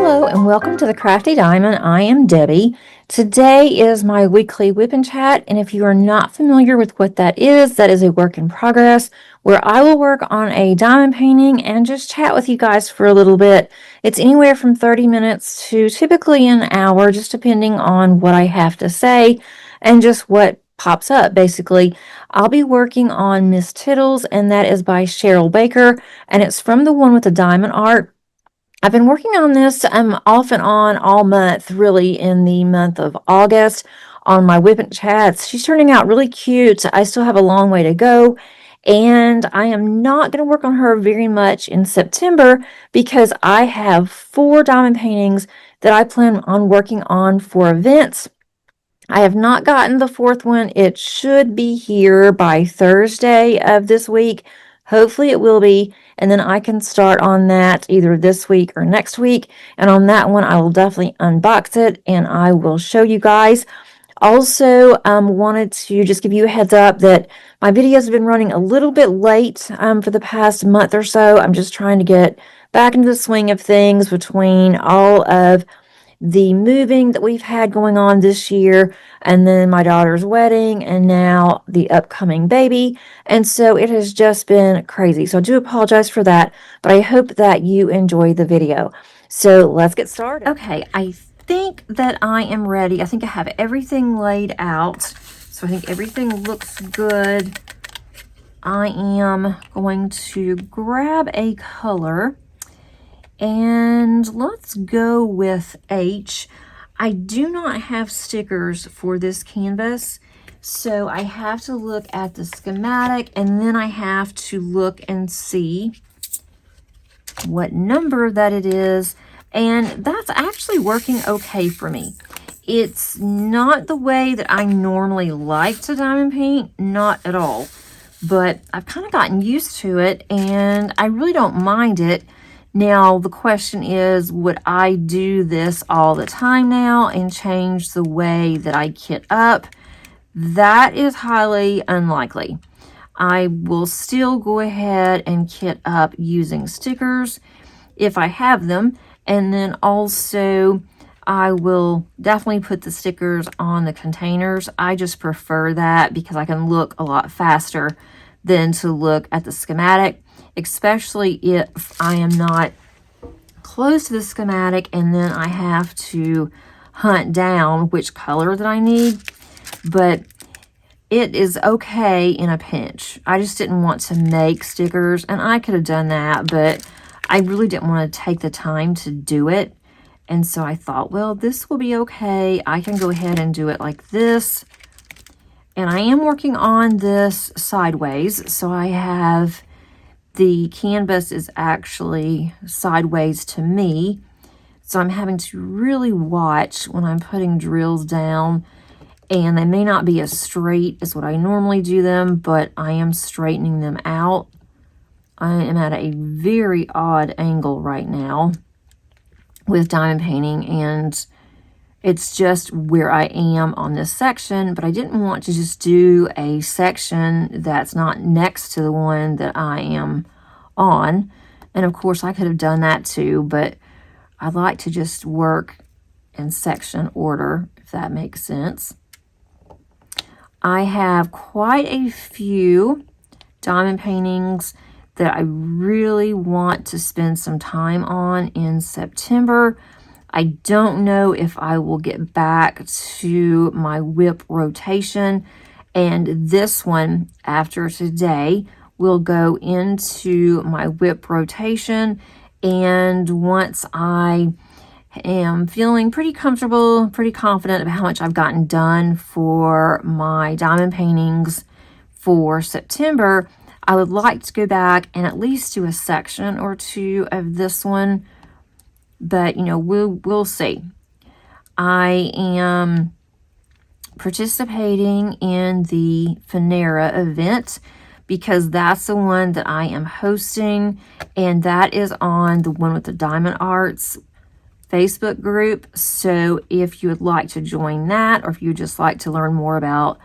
Hello and welcome to the Crafty Diamond. I am Debbie. Today is my weekly whip and chat, and if you are not familiar with what that is a work in progress where I will work on a diamond painting and just chat with you guys for a little bit. It's anywhere from 30 minutes to typically an hour, just depending on what I have to say and just what pops up. Basically, I'll be working on Miss Tittles, and that is by Cheryl Baker, and it's from the one with the diamond art. I've been working on this off and on all month, really in the month of August on my whip and chats. She's turning out really cute. I still have a long way to go, and I am not going to work on her very much in September because I have 4 diamond paintings that I plan on working on for events. I have not gotten the 4th one. It should be here by Thursday of this week. Hopefully it will be, and then I can start on that either this week or next week. And on that one, I will definitely unbox it and I will show you guys. Also, wanted to just give you a heads up that my videos have been running a little bit late for the past month or so. I'm just trying to get back into the swing of things between all of the moving that we've had going on this year, and then my daughter's wedding, and now the upcoming baby. And so it has just been crazy. So I do apologize for that, but I hope that you enjoy the video. So let's get started. Okay, I think that I am ready. I think I have everything laid out. So I think everything looks good. I am going to grab a color. And let's go with H. I do not have stickers for this canvas, so I have to look at the schematic, and then I have to look and see what number that it is, and that's actually working okay for me. It's not the way that I normally like to diamond paint, not at all, but I've kind of gotten used to it, and I really don't mind it. Now, the question is, would I do this all the time now and change the way that I kit up? That is highly unlikely. I will still go ahead and kit up using stickers if I have them. And then also, I will definitely put the stickers on the containers. I just prefer that because I can look a lot faster than to look at the schematic, especially if I am not close to the schematic and then I have to hunt down which color that I need. But it is okay in a pinch. I just didn't want to make stickers, and I could have done that, but I really didn't want to take the time to do it. And so I thought, well, this will be okay. I can go ahead and do it like this. And I am working on this sideways, so I have the canvas is actually sideways to me. So I'm having to really watch when I'm putting drills down, and they may not be as straight as what I normally do them, but I am straightening them out. I am at a very odd angle right now with diamond painting, and it's just where I am on this section, but I didn't want to just do a section that's not next to the one that I am on. And of course, I could have done that too, but I like to just work in section order, if that makes sense. I have quite a few diamond paintings that I really want to spend some time on in September. I don't know if I will get back to my whip rotation, and this one after today will go into my whip rotation. And once I am feeling pretty comfortable, pretty confident about how much I've gotten done for my diamond paintings for September, I would like to go back and at least do a section or two of this one. But, you know, we'll see. I am participating in the Finera event because that's the one that I am hosting, and that is on the one with the Diamond Arts Facebook group. So if you would like to join that, or if you would just like to learn more about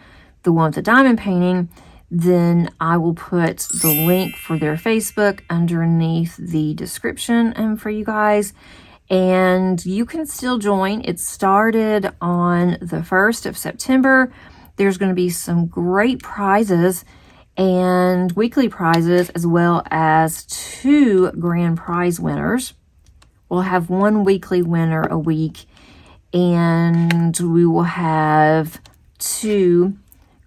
the one with the diamond painting, then I will put the link for their Facebook underneath the description for you guys. and you can still join. It started on the 1st of September. There's going to be some great prizes and weekly prizes, as well as 2 grand prize winners. We'll have 1 weekly winner a week, and we will have 2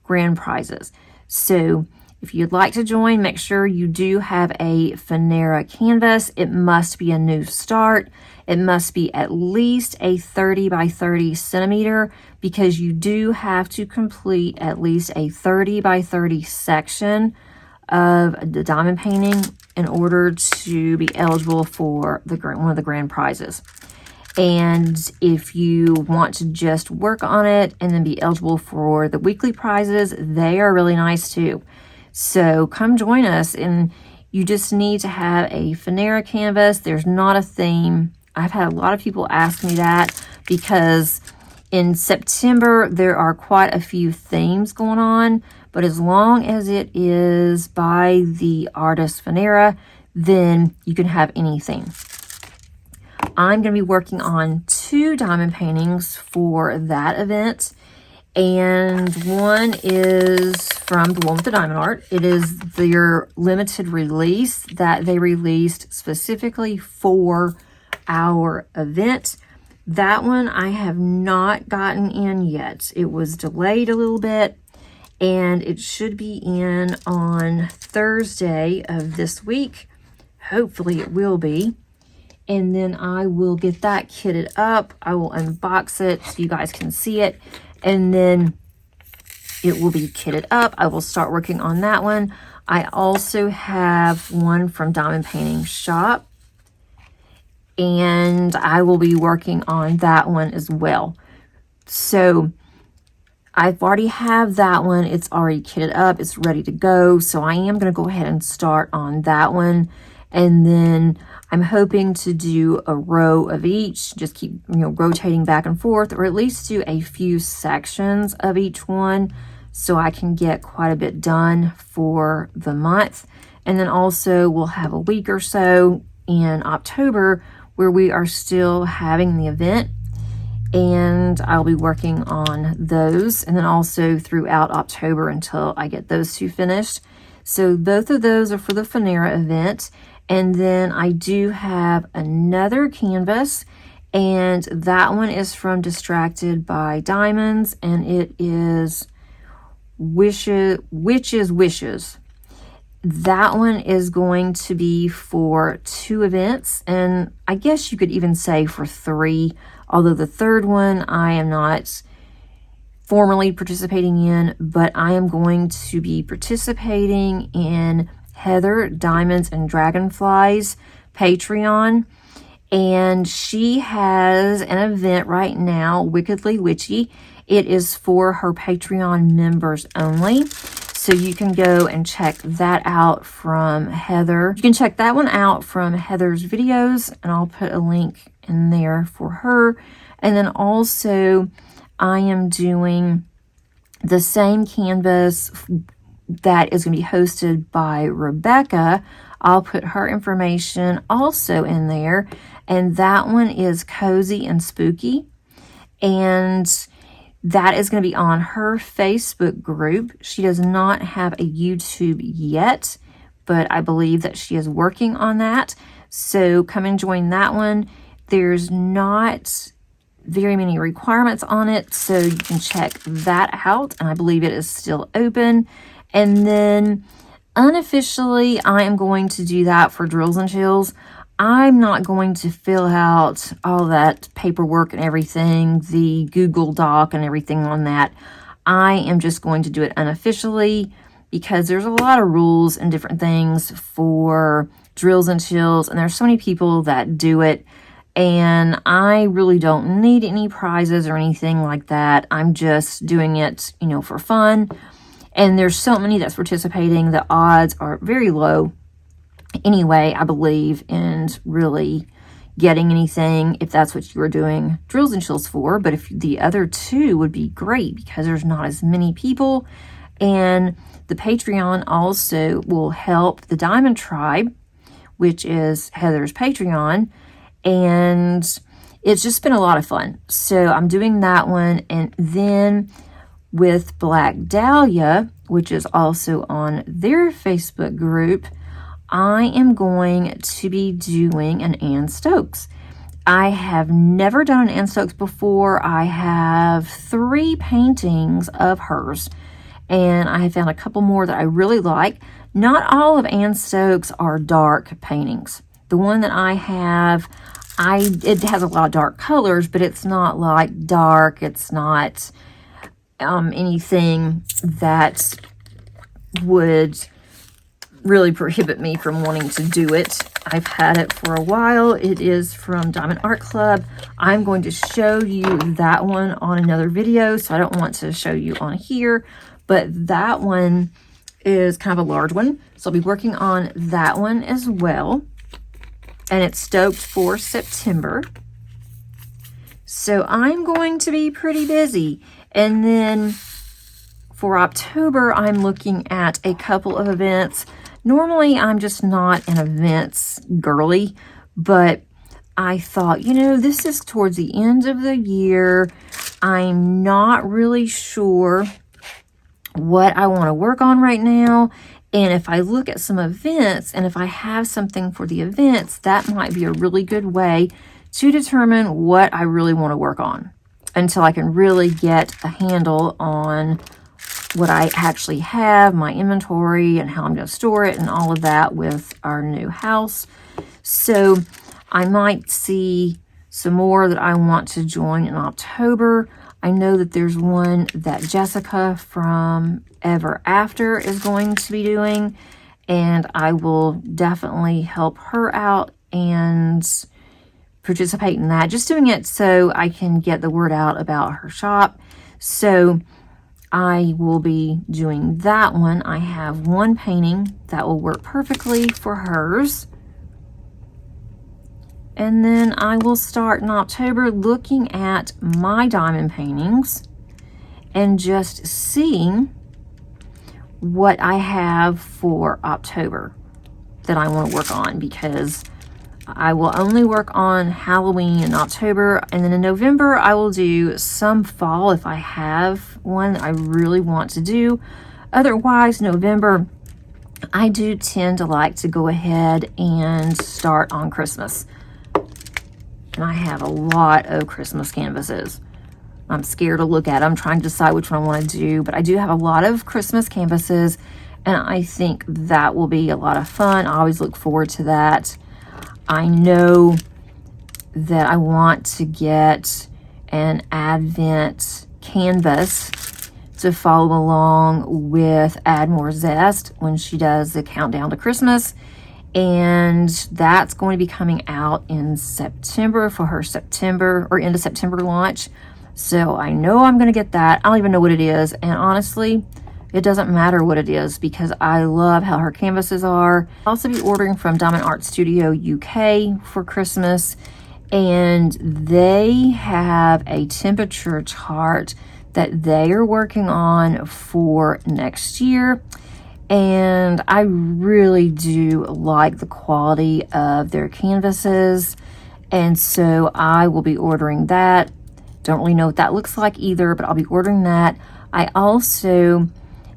grand prizes. So if you'd like to join, make sure you do have a Finera canvas. It must be a new start. It must be at least a 30 by 30 centimeter, because you do have to complete at least a 30 by 30 section of the diamond painting in order to be eligible for one of the grand prizes. And if you want to just work on it and then be eligible for the weekly prizes, they are really nice too. So come join us, and you just need to have a Finera canvas. There's not a theme. I've had a lot of people ask me that, because in September there are quite a few themes going on, but as long as it is by the artist Finera, then you can have any theme. I'm going to be working on 2 diamond paintings for that event, and one is from the one with the diamond art. It is their limited release that they released specifically for our event. That one I have not gotten in yet. It was delayed a little bit, and it should be in on Thursday of this week. Hopefully it will be. And then I will get that kitted up. I will unbox it so you guys can see it, and then it will be kitted up. I will start working on that one. I also have one from Diamond Painting Shop, and I will be working on that one as well. So I've already have that one. It's already kitted up. It's ready to go. So I am going to go ahead and start on that one. And then I'm hoping to do a row of each, just keep, rotating back and forth, or at least do a few sections of each one so I can get quite a bit done for the month. And then also we'll have a week or so in October where we are still having the event, and I'll be working on those, and then also throughout October until I get those 2 finished. So both of those are for the Finera event. And then I do have another canvas, and that one is from Distracted by Diamonds, and it is Witches. That one is going to be for 2 events, and I guess you could even say for 3, although the third one I am not formally participating in, but I am going to be participating in Heather Diamonds and Dragonflies Patreon, and she has an event right now, Wickedly Witchy. It is for her Patreon members only, so you can go and check that out from Heather. You can check that one out from Heather's videos, and I'll put a link in there for her. And then also I am doing the same canvas that is going to be hosted by Rebecca. I'll put her information also in there, and that one is Cozy and Spooky, and that is going to be on her Facebook group. She does not have a YouTube yet, but I believe that she is working on that, so come and join that one. There's not very many requirements on it, so you can check that out, and I believe it is still open. And then unofficially, I am going to do that for Drills and Chills. I'm not going to fill out all that paperwork and everything, the Google Doc and everything on that. I am just going to do it unofficially, because there's a lot of rules and different things for Drills and Chills, and there's so many people that do it, and I really don't need any prizes or anything like that. I'm just doing it, for fun. And there's so many that's participating, the odds are very low anyway, I believe, in really getting anything if that's what you were doing Drills and Chills for. But if the other 2 would be great, because there's not as many people. And the Patreon also will help the Diamond Tribe, which is Heather's Patreon. and it's just been a lot of fun. So I'm doing that one, and then with Black Dahlia, which is also on their Facebook group, I am going to be doing an Ann Stokes. I have never done an Ann Stokes before. I have 3 paintings of hers, and I have found a couple more that I really like. Not all of Ann Stokes are dark paintings. The one that I have, it has a lot of dark colors, but it's not like dark. It's not anything that would really prohibit me from wanting to do it. I've had it for a while. It is from Diamond Art Club. I'm going to show you that one on another video, so I don't want to show you on here, but that one is kind of a large one. So I'll be working on that one as well. And it's stoked for September. So I'm going to be pretty busy. And then for October, I'm looking at a couple of events. Normally, I'm just not an events girly, but I thought, this is towards the end of the year. I'm not really sure what I want to work on right now. And if I look at some events, and if I have something for the events, that might be a really good way to determine what I really want to work on until I can really get a handle on what I actually have, my inventory, and how I'm going to store it, and all of that with our new house. So I might see some more that I want to join in October. I know that there's one that Jessica from Ever After is going to be doing, and I will definitely help her out and participate in that. Just doing it so I can get the word out about her shop. So I will be doing that one. I have one painting that will work perfectly for hers. And then I will start in October looking at my diamond paintings and just seeing what I have for October that I want to work on, because I will only work on Halloween in October, and then in November I will do some fall if I have one that I really want to do. Otherwise, November, I do tend to like to go ahead and start on Christmas. And I have a lot of Christmas canvases. I'm scared to look at them. I'm trying to decide which one I want to do, but I do have a lot of Christmas canvases, and I think that will be a lot of fun. I always look forward to that. I know that I want to get an Advent canvas to follow along with Add More Zest when she does the countdown to Christmas. And that's going to be coming out in September for her September or end of September launch. So I know I'm going to get that. I don't even know what it is. And honestly, it doesn't matter what it is because I love how her canvases are. I'll also be ordering from Diamond Art Studio UK for Christmas. And they have a temperature chart that they are working on for next year. And I really do like the quality of their canvases. And so I will be ordering that. Don't really know what that looks like either, but I'll be ordering that. I also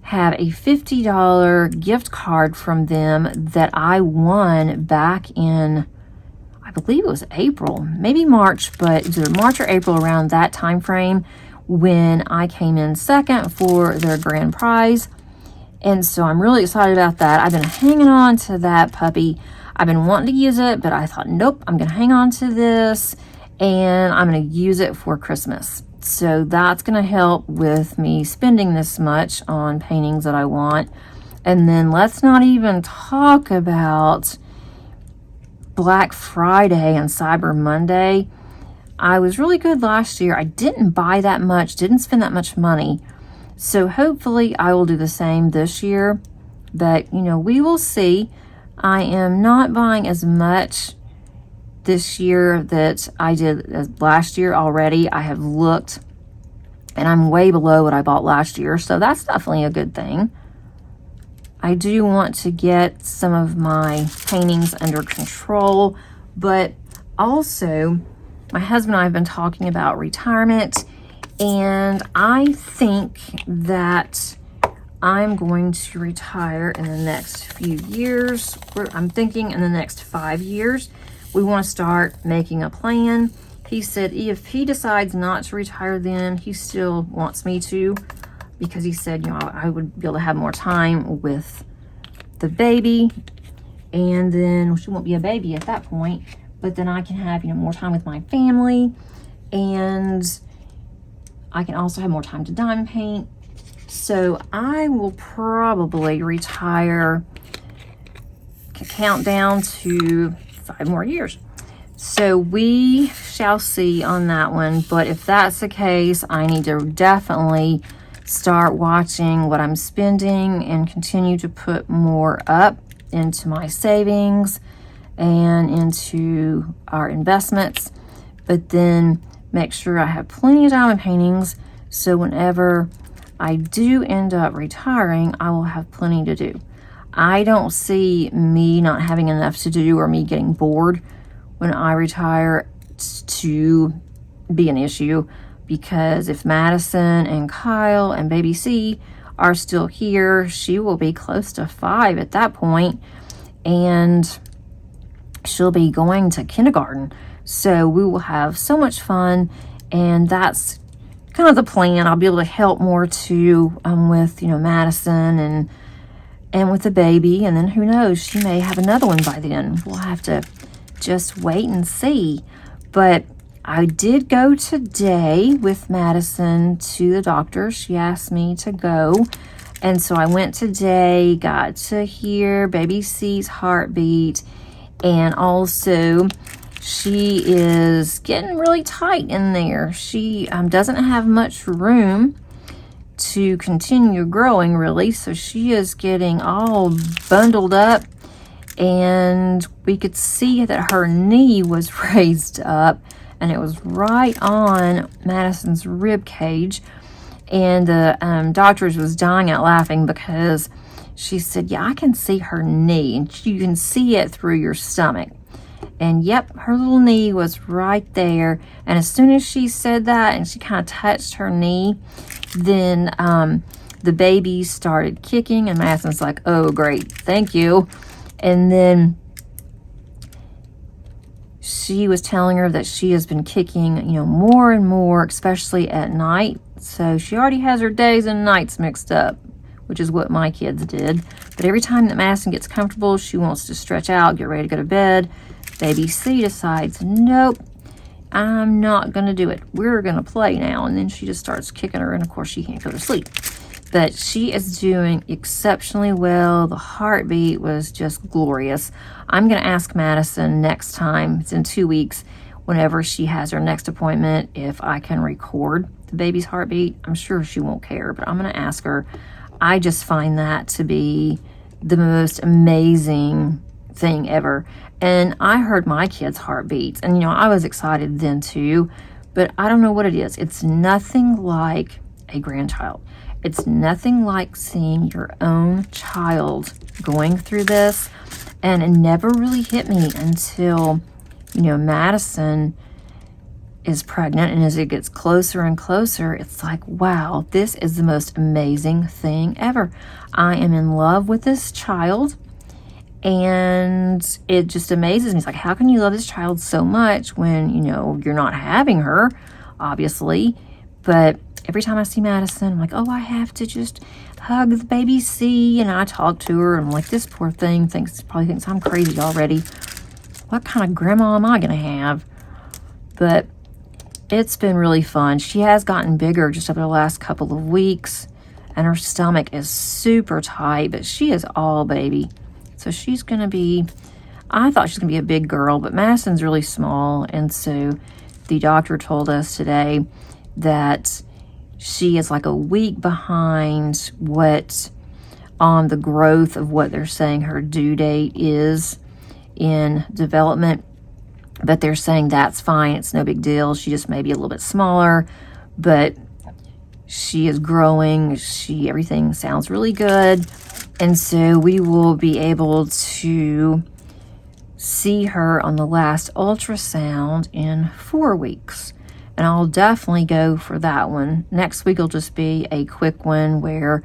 have a $50 gift card from them that I won back in, I believe it was April, maybe March, but it was either March or April, around that time frame, when I came in second for their grand prize. And so I'm really excited about that. I've been hanging on to that puppy. I've been wanting to use it, but I thought, nope, I'm going to hang on to this and I'm going to use it for Christmas. So that's going to help with me spending this much on paintings that I want. And then let's not even talk about Black Friday and Cyber Monday. I was really good last year. I didn't buy that much, didn't spend that much money. So hopefully I will do the same this year, but we will see. I am not buying as much this year that I did as last year already. I have looked and I'm way below what I bought last year, so that's definitely a good thing. I do want to get some of my paintings under control, but Also, my husband and I have been talking about retirement, and I think that I'm going to retire in the next few years. I'm thinking in the next 5 years, we want to start making a plan. He said if he decides not to retire then, he still wants me to, because he said, you know, I would be able to have more time with the baby, and then she won't be a baby at that point, but then I can have, you know, more time with my family, and I can also have more time to diamond paint. So I will probably retire, count down to 5 more years. So we shall see on that one. But if that's the case, I need to definitely start watching what I'm spending and continue to put more up into my savings and into our investments. But then make sure I have plenty of diamond paintings, so whenever I do end up retiring, I will have plenty to do. I don't see me not having enough to do or me getting bored when I retire to be an issue, because if Madison and Kyle and baby C are still here, she will be close to 5 at that point, and she'll be going to kindergarten. So we will have so much fun, and that's kind of the plan. I'll be able to help more too with, you know, Madison and with the baby, and then who knows, she may have another one by then. We'll have to just wait and see. But I did go today with Madison to the doctor. She asked me to go, and so I went today, got to hear baby C's heartbeat, and also she is getting really tight in there. She doesn't have much room to continue growing, really, so she is getting all bundled up, and we could see that her knee was raised up, and it was right on Madison's rib cage, and the doctors was dying out laughing, because she said, yeah, I can see her knee, and you can see it through your stomach. And yep, her little knee was right there. And as soon as she said that and she kind of touched her knee, then the baby started kicking, and Madison's like, oh, great, thank you. And then she was telling her that she has been kicking, you know, more and more, especially at night. So she already has her days and nights mixed up, which is what my kids did. But every time that Madison gets comfortable, she wants to stretch out, get ready to go to bed. Baby C decides, nope, I'm not going to do it. We're going to play now. And then she just starts kicking her, and of course she can't go to sleep. But she is doing exceptionally well. The heartbeat was just glorious. I'm going to ask Madison next time, it's in 2 weeks, whenever she has her next appointment, if I can record the baby's heartbeat. I'm sure she won't care, but I'm going to ask her. I just find that to be the most amazing thing ever. And I heard my kids' heartbeats, and you know, I was excited then too, but I don't know what it is. It's nothing like a grandchild. It's nothing like seeing your own child going through this. And it never really hit me until, you know, Madison is pregnant, and as it gets closer and closer, it's like, wow, this is the most amazing thing ever. I am in love with this child. And it just amazes me. It's like, how can you love this child so much when, you know, you're not having her, obviously. But every time I see Madison, I'm like, oh, I have to just hug the baby C. And I talk to her, and I'm like, this poor thing probably thinks I'm crazy already. What kind of grandma am I going to have? But it's been really fun. She has gotten bigger just over the last couple of weeks, and her stomach is super tight, but she is all baby. So she's going to be, I thought she was going to be a big girl, but Madison's really small. And so the doctor told us today that she is like a week behind what on the growth of what they're saying her due date is in development. But they're saying that's fine. It's no big deal. She just may be a little bit smaller, but she is growing. Everything sounds really good. And so we will be able to see her on the last ultrasound in 4 weeks. And I'll definitely go for that one. Next week will just be a quick one where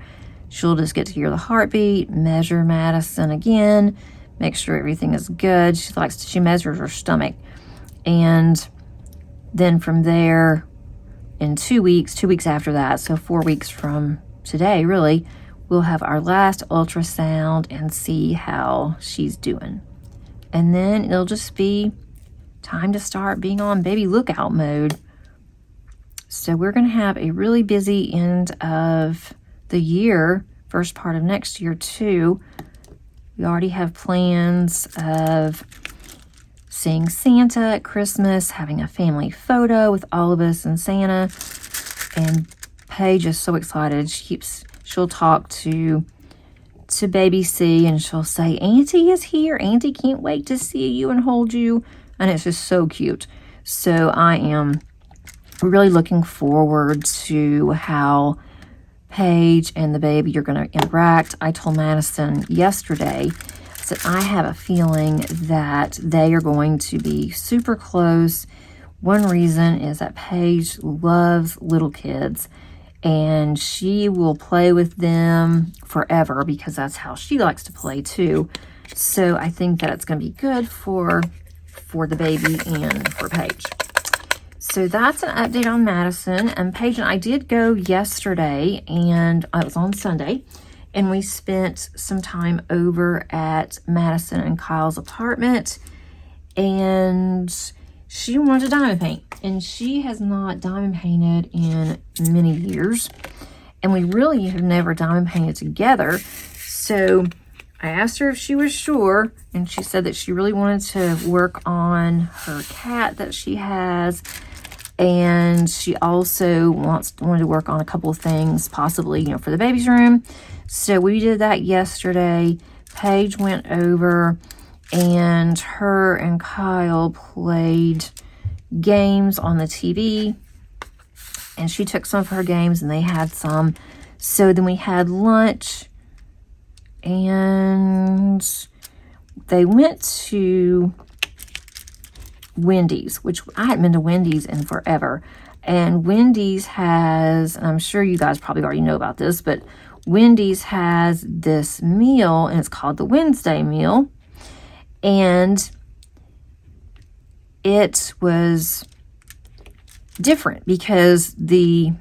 she'll just get to hear the heartbeat, measure Madison again, make sure everything is good. She measures her stomach. And then from there, in 2 weeks, 2 weeks after that, so 4 weeks from today, really, we'll have our last ultrasound and see how she's doing. And then it'll just be time to start being on baby lookout mode. So we're going to have a really busy end of the year, first part of next year too. We already have plans of seeing Santa at Christmas, having a family photo with all of us and Santa. And Paige is so excited. She'll talk to baby C and she'll say, Auntie is here. Auntie can't wait to see you and hold you. And it's just so cute. So I am really looking forward to how Paige and the baby are going to interact. I told Madison yesterday that I have a feeling that they are going to be super close. One reason is that Paige loves little kids and she will play with them forever because that's how she likes to play too. So I think that it's going to be good for the baby and for Paige. So that's an update on Madison. And Paige and I did go yesterday, and it was on Sunday, and we spent some time over at Madison and Kyle's apartment, and she wanted to diamond paint, and she has not diamond painted in many years, and we really have never diamond painted together. So I asked her if she was sure, and she said that she really wanted to work on her cat that she has, and she also wanted to work on a couple of things, possibly, for the baby's room. So we did that yesterday. Paige went over, and her and Kyle played games on the TV, and she took some of her games, and they had some. So then we had lunch, and they went to Wendy's, which I hadn't been to Wendy's in forever. And Wendy's has, and I'm sure you guys probably already know about this, but Wendy's has this meal, and it's called the Wednesday meal. And it was different because there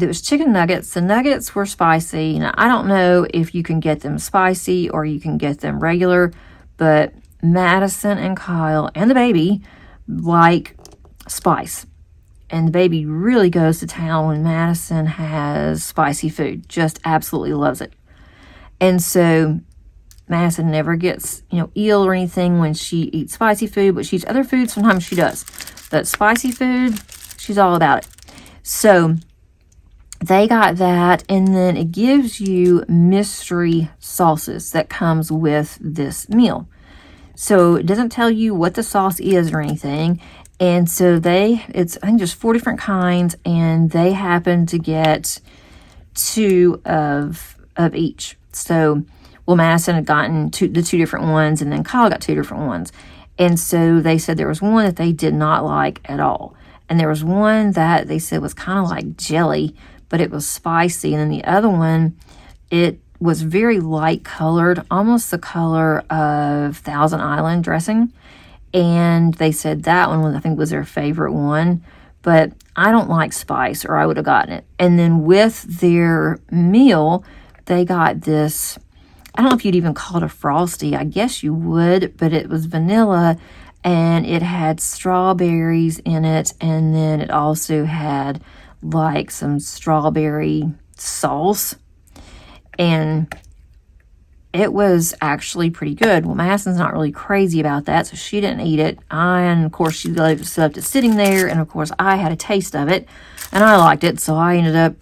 was chicken nuggets. The nuggets were spicy. Now, I don't know if you can get them spicy or you can get them regular, but Madison and Kyle and the baby like spice. And the baby really goes to town when Madison has spicy food. Just absolutely loves it. And so Madison never gets, ill or anything when she eats spicy food, but she eats other food. Sometimes she does. But spicy food, she's all about it. So they got that, and then it gives you mystery sauces that comes with this meal. So it doesn't tell you what the sauce is or anything. And so I think there's 4 different kinds, and they happen to get 2 of each. So, Madison had gotten the 2 different ones, and then Kyle got 2 different ones. And so they said there was one that they did not like at all. And there was one that they said was kind of like jelly, but it was spicy. And then the other one, it was very light colored, almost the color of Thousand Island dressing. And they said that one, I think, was their favorite one. But I don't like spice, or I would have gotten it. And then with their meal, they got this, I don't know if you'd even call it a Frosty. I guess you would, but it was vanilla, and it had strawberries in it. And then it also had like some strawberry sauce. And it was actually pretty good. Well, Madison's not really crazy about that, so she didn't eat it. And of course, she left it sitting there, and of course, I had a taste of it, and I liked it, so I ended up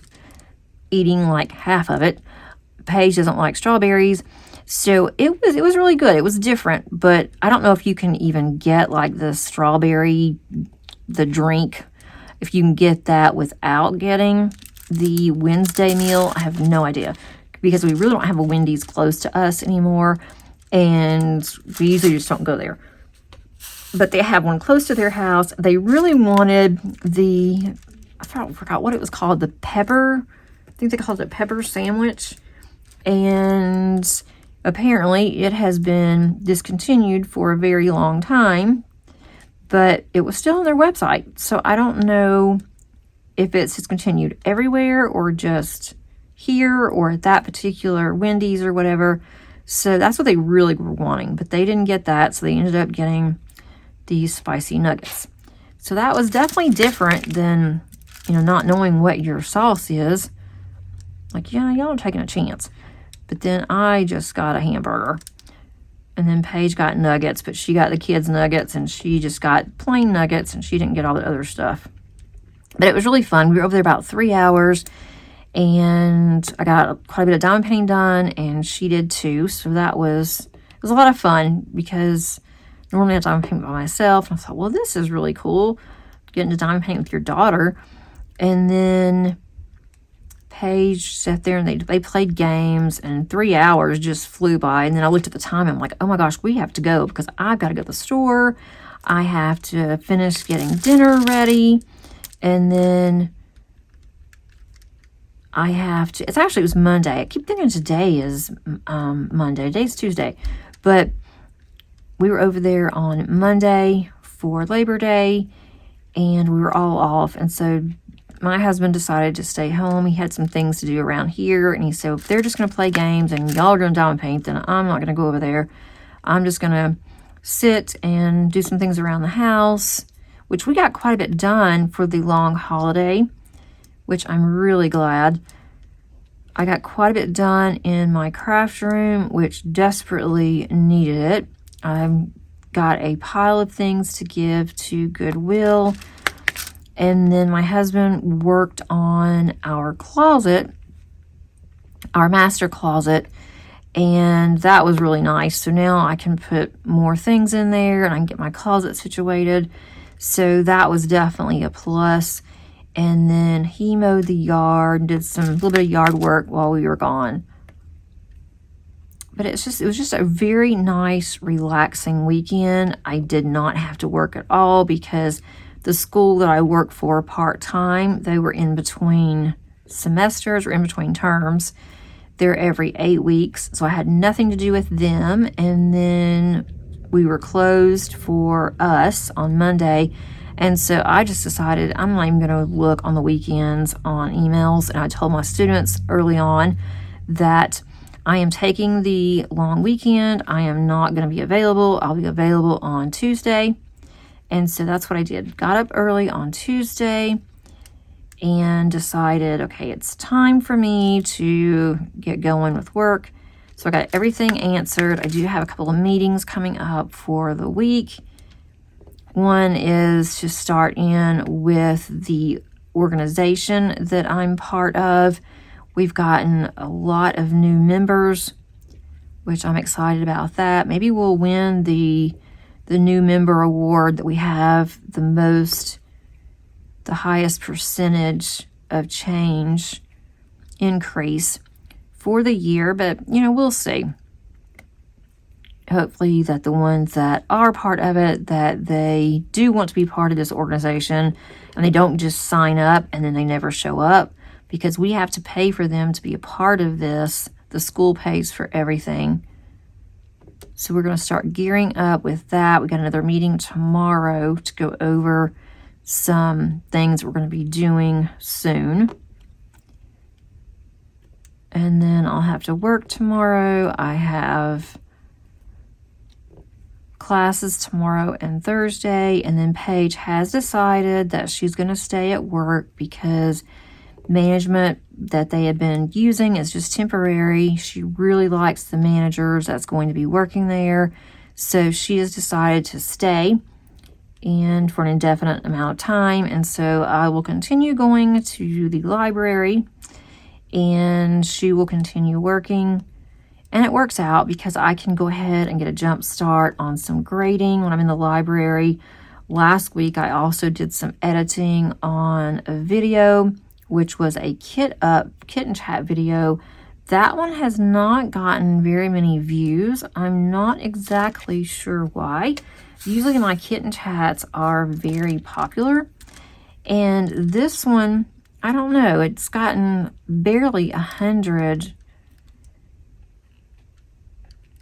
eating like half of it. Paige doesn't like strawberries, so it was really good. It was different, but I don't know if you can even get like the strawberry, the drink, if you can get that without getting the Wednesday meal. I have no idea, because we really don't have a Wendy's close to us anymore. and we usually just don't go there. But they have one close to their house. They really wanted I forgot what it was called, the pepper, I think they called it pepper sandwich. And apparently it has been discontinued for a very long time, but it was still on their website. So I don't know if it's discontinued everywhere or just here or at that particular Wendy's or whatever. So that's what they really were wanting, but they didn't get that. So they ended up getting these spicy nuggets. So that was definitely different than, not knowing what your sauce is. Like, yeah, y'all are taking a chance. But then I just got a hamburger. And then Paige got nuggets, but she got the kids' nuggets, and she just got plain nuggets, and she didn't get all the other stuff. But it was really fun. We were over there about 3 hours, and I got quite a bit of diamond painting done, and she did too. So it was a lot of fun, because normally I diamond paint by myself. And I thought, well, this is really cool, getting to diamond paint with your daughter. And then Paige sat there and they played games, and 3 hours just flew by. And then I looked at the time and I'm like, oh my gosh, we have to go because I've got to go to the store. I have to finish getting dinner ready. And then it was Monday. I keep thinking today is Monday. Today's Tuesday. But we were over there on Monday for Labor Day, and we were all off. And so my husband decided to stay home. He had some things to do around here, and he said, if they're just going to play games and y'all are going to diamond paint, then I'm not going to go over there. I'm just going to sit and do some things around the house, which we got quite a bit done for the long holiday, which I'm really glad. I got quite a bit done in my craft room, which desperately needed it. I've got a pile of things to give to Goodwill. And then my husband worked on our closet, our master closet, and that was really nice. So now I can put more things in there and I can get my closet situated. So that was definitely a plus. And then he mowed the yard and did a little bit of yard work while we were gone. But it was just a very nice, relaxing weekend. I did not have to work at all because the school that I work for part-time, they were in between semesters or in between terms. They're every 8 weeks, so I had nothing to do with them. And then we were closed for us on Monday. And so I just decided I'm not even going to look on the weekends on emails. And I told my students early on that I am taking the long weekend. I am not going to be available. I'll be available on Tuesday. And so that's what I did. Got up early on Tuesday and decided, okay, it's time for me to get going with work. So I got everything answered. I do have a couple of meetings coming up for the week. One is to start in with the organization that I'm part of. We've gotten a lot of new members, which I'm excited about that. Maybe we'll win the new member award that we have the highest percentage of change increase for the year, but we'll see. Hopefully that the ones that are part of it, that they do want to be part of this organization and they don't just sign up and then they never show up, because we have to pay for them to be a part of this. The school pays for everything. So we're going to start gearing up with that. We got another meeting tomorrow to go over some things we're going to be doing soon. And then I'll have to work tomorrow. I have classes tomorrow and Thursday. And then Paige has decided that she's going to stay at work because management that they had been using is just temporary. She really likes the managers that's going to be working there. So she has decided to stay and for an indefinite amount of time. And so I will continue going to the library and she will continue working. And it works out because I can go ahead and get a jump start on some grading when I'm in the library. Last week, I also did some editing on a video, which was a kitten chat video That one has not gotten very many views. I'm not exactly sure why. Usually my kitten chats are very popular. And this one, I don't know, it's gotten barely 100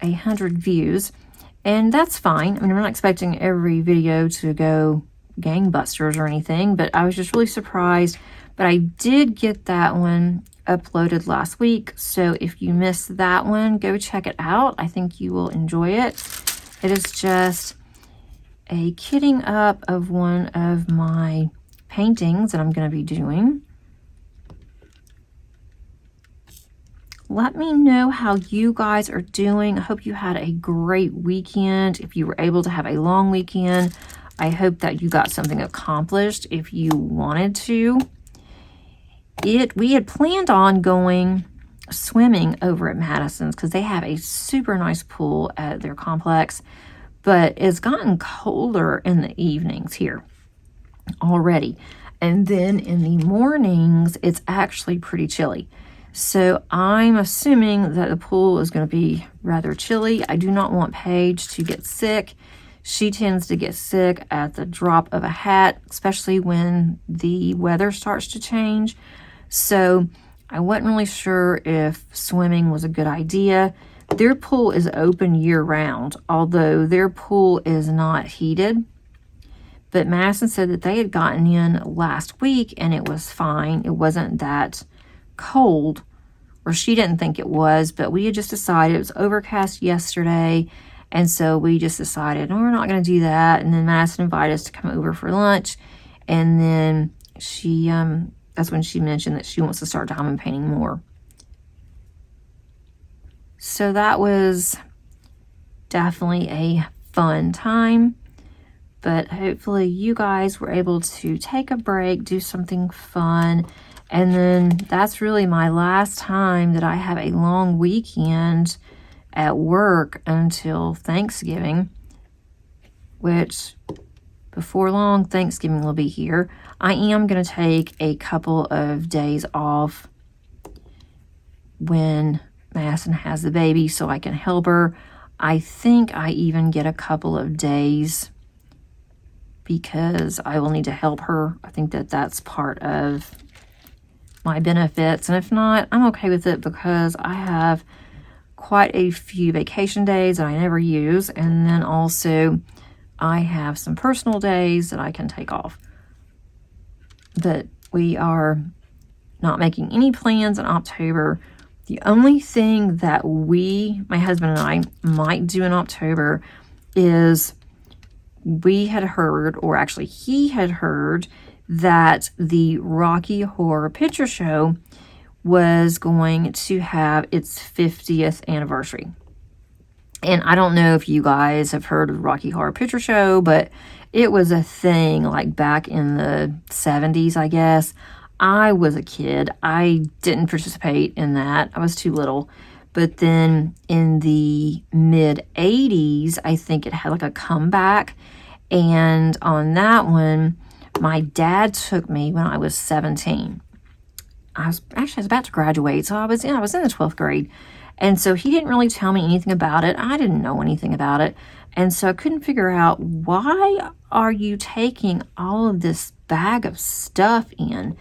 views. And that's fine. I mean, I'm not expecting every video to go gangbusters or anything, but I was just really surprised. But I did get that one uploaded last week, so if you missed that one, go check it out. I think you will enjoy it. It is just a kitting up of one of my paintings that I'm going to be doing. Let me know how you guys are doing. I hope you had a great weekend. If you were able to have a long weekend, I hope that you got something accomplished if you wanted to. We had planned on going swimming over at Madison's because they have a super nice pool at their complex, but it's gotten colder in the evenings here already. And then in the mornings, it's actually pretty chilly. So I'm assuming that the pool is going to be rather chilly. I do not want Paige to get sick. She tends to get sick at the drop of a hat, especially when the weather starts to change. So I wasn't really sure if swimming was a good idea. Their pool is open year-round, although their pool is not heated. But Madison said that they had gotten in last week and it was fine. It wasn't that cold, or she didn't think it was, but we had just decided it was overcast yesterday. And so we just decided, no, we're not going to do that. And then Madison invited us to come over for lunch. And then she, that's when she mentioned that she wants to start diamond painting more. So that was definitely a fun time. But hopefully you guys were able to take a break, do something fun. And then that's really my last time that I have a long weekend at work until Thanksgiving, which before long, Thanksgiving will be here. I am going to take a couple of days off when Madison has the baby so I can help her. I think I even get a couple of days because I will need to help her. I think that that's part of my benefits. And if not, I'm okay with it because I have quite a few vacation days that I never use. And then also I have some personal days that I can take off. But we are not making any plans in October. The only thing that my husband and I, might do in October is we had heard, or actually he had heard, that the Rocky Horror Picture Show was going to have its 50th anniversary. And I don't know if you guys have heard of the Rocky Horror Picture Show, but it was a thing like back in the 70s, I guess. I was a kid. I didn't participate in that. I was too little. But then in the mid 80s, I think it had like a comeback. And on that one, my dad took me when I was 17. I was about to graduate, so I was in the 12th grade. And so he didn't really tell me anything about it. I didn't know anything about it. And so I couldn't figure out, why are you taking all of this bag of stuff in?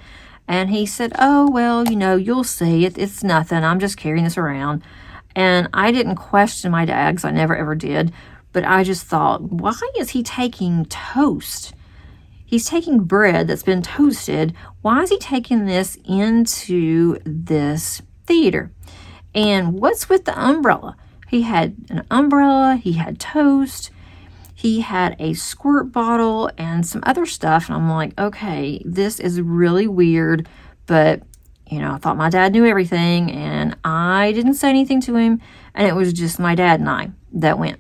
And he said, oh, well, you'll see. It's nothing. I'm just carrying this around. And I didn't question my dad, because I never ever did. But I just thought, why is he taking toast? He's taking bread that's been toasted. Why is he taking this into this theater? And what's with the umbrella? He had an umbrella, he had toast, he had a squirt bottle and some other stuff. And I'm like, okay, this is really weird. But, I thought my dad knew everything, and I didn't say anything to him. And it was just my dad and I that went.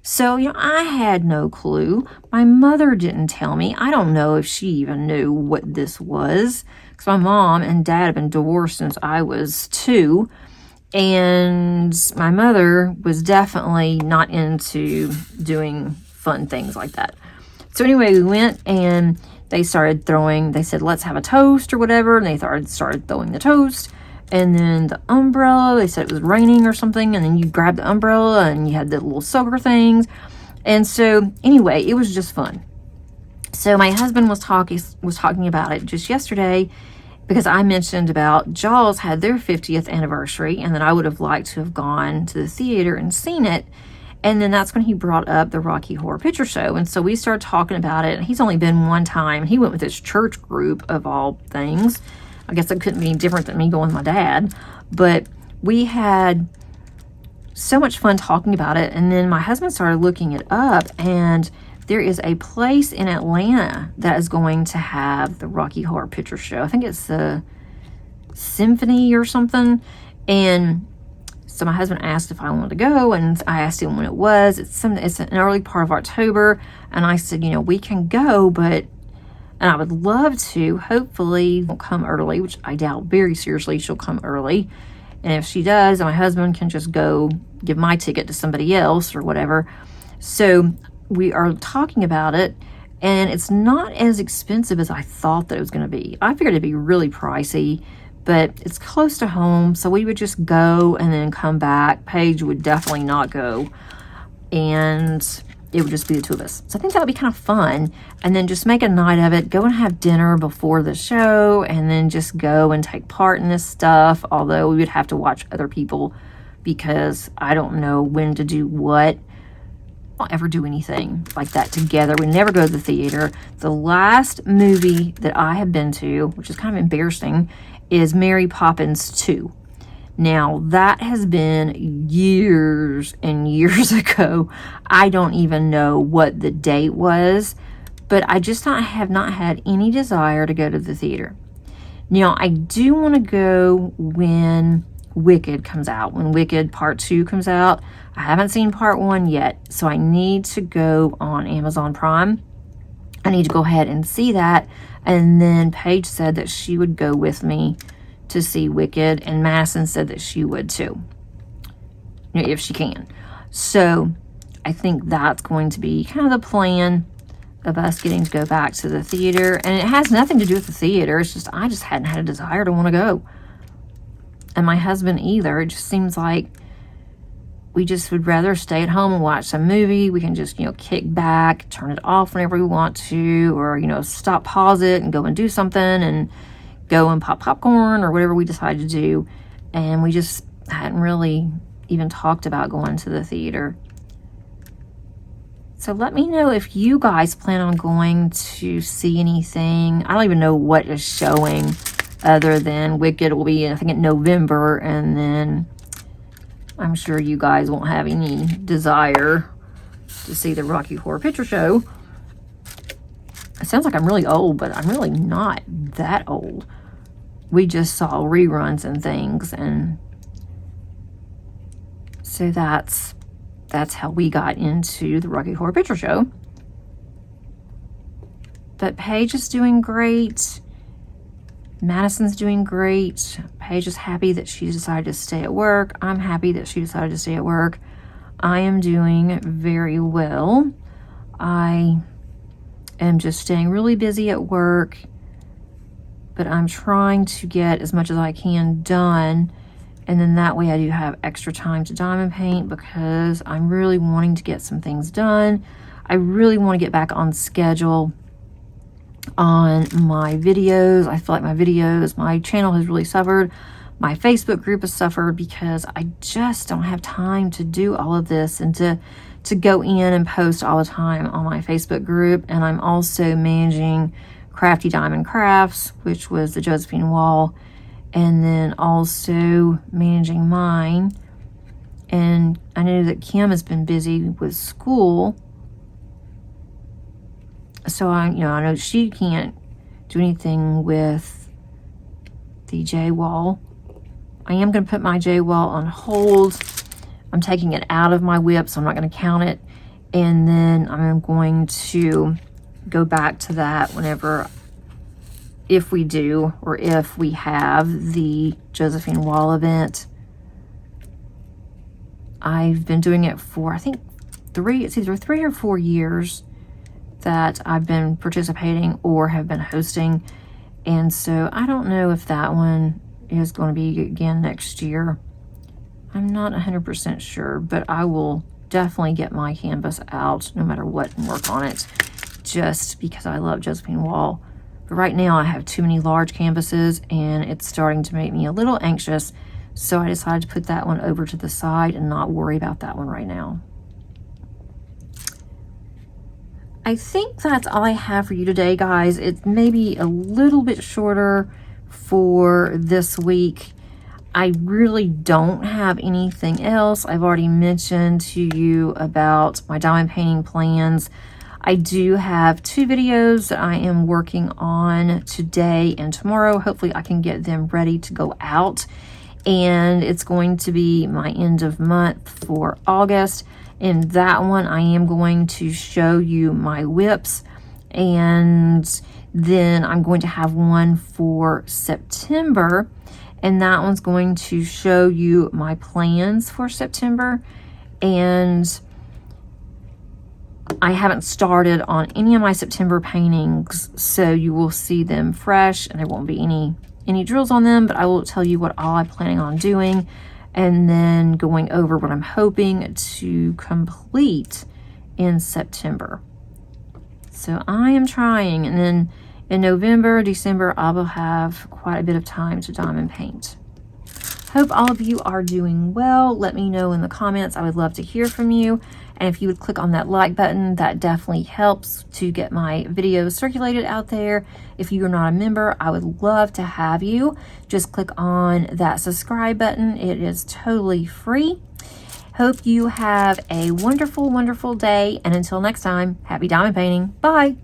So, I had no clue. My mother didn't tell me. I don't know if she even knew what this was, because my mom and dad have been divorced since I was 2. And my mother was definitely not into doing fun things like that. So anyway, we went and they said, let's have a toast or whatever. And they started throwing the toast. And then the umbrella, they said it was raining or something, and then you grabbed the umbrella and you had the little soaker things. And so anyway, it was just fun. So my husband was talking about it just yesterday, because I mentioned about Jaws had their 50th anniversary, and that I would have liked to have gone to the theater and seen it. And then that's when he brought up the Rocky Horror Picture Show. And so we started talking about it. He's only been one time. He went with his church group, of all things. I guess it couldn't be any different than me going with my dad. But we had so much fun talking about it. And then my husband started looking it up, and there is a place in Atlanta that is going to have the Rocky Horror Picture Show. I think it's the Symphony or something. And so my husband asked if I wanted to go, and I asked him when it was. It's an early part of October, and I said, we can go, and I would love to. Hopefully, she'll come early, which I doubt very seriously she'll come early. And if she does, my husband can just go give my ticket to somebody else or whatever. So we are talking about it, and it's not as expensive as I thought that it was going to be. I figured it'd be really pricey, but it's close to home, so we would just go and then come back. Paige would definitely not go, and it would just be the two of us. So I think that would be kind of fun, and then just make a night of it, go and have dinner before the show, and then just go and take part in this stuff, although we would have to watch other people because I don't know when to do what. I don't ever do anything like that together. We never go to the theater. The last movie that I have been to, which is kind of embarrassing, is Mary Poppins 2. Now, that has been years and years ago. I don't even know what the date was, but I just have not had any desire to go to the theater. Now, I do want to go when Wicked comes out, when Wicked Part 2 comes out. I haven't seen Part 1 yet, so I need to go on Amazon Prime. I need to go ahead and see that. And then Paige said that she would go with me to see Wicked, and Madison said that she would too, if she can. So I think that's going to be kind of the plan of us getting to go back to the theater. And it has nothing to do with the theater. It's just I just hadn't had a desire to want to go. And my husband either. It just seems like we just would rather stay at home and watch some movie. We can just, kick back, turn it off whenever we want to, or, stop, pause it, and go and do something, and go and pop popcorn, or whatever we decide to do. And we just hadn't really even talked about going to the theater. So let me know if you guys plan on going to see anything. I don't even know what is showing other than Wicked will be, I think, in November, and then I'm sure you guys won't have any desire to see the Rocky Horror Picture Show. It sounds like I'm really old, but I'm really not that old. We just saw reruns and things, and so that's how we got into the Rocky Horror Picture Show. But Paige is doing great. Madison's doing great. Paige is happy that she decided to stay at work. I'm happy that she decided to stay at work. I am doing very well. I am just staying really busy at work, but I'm trying to get as much as I can done, and then that way I do have extra time to diamond paint, because I'm really wanting to get some things done. I really want to get back on schedule on my videos. I feel like my channel has really suffered. My Facebook group has suffered because I just don't have time to do all of this and to go in and post all the time on my Facebook group. And I'm also managing Crafty Diamond Crafts, which was the Josephine Wall, and then also managing mine. And I know that Kim has been busy with school, so I know she can't do anything with the J wall. I am going to put my J wall on hold. I'm taking it out of my WIP, so I'm not going to count it. And then I'm going to go back to that if we do, or if we have the Josephine Wall event. I've been doing it for, I think, it's either 3 or 4 years that I've been participating or have been hosting. And so I don't know if that one is going to be again next year. I'm not 100% sure, but I will definitely get my canvas out no matter what and work on it, just because I love Josephine Wall. But right now I have too many large canvases and it's starting to make me a little anxious, so I decided to put that one over to the side and not worry about that one right now. I think that's all I have for you today, guys. It's maybe a little bit shorter for this week. I really don't have anything else. I've already mentioned to you about my diamond painting plans. I do have 2 videos that I am working on today and tomorrow. Hopefully I can get them ready to go out. And it's going to be my end of month for August. In that one, I am going to show you my whips, and then I'm going to have one for September, and that one's going to show you my plans for September. And I haven't started on any of my September paintings, so you will see them fresh, and there won't be any drills on them, but I will tell you what all I'm planning on doing, and then going over what I'm hoping to complete in September. So I am trying, and then in November, December, I will have quite a bit of time to diamond paint. Hope all of you are doing well. Let me know in the comments. I would love to hear from you. And if you would click on that like button, that definitely helps to get my videos circulated out there. If you are not a member, I would love to have you. Just click on that subscribe button. It is totally free. Hope you have a wonderful, wonderful day. And until next time, happy diamond painting. Bye.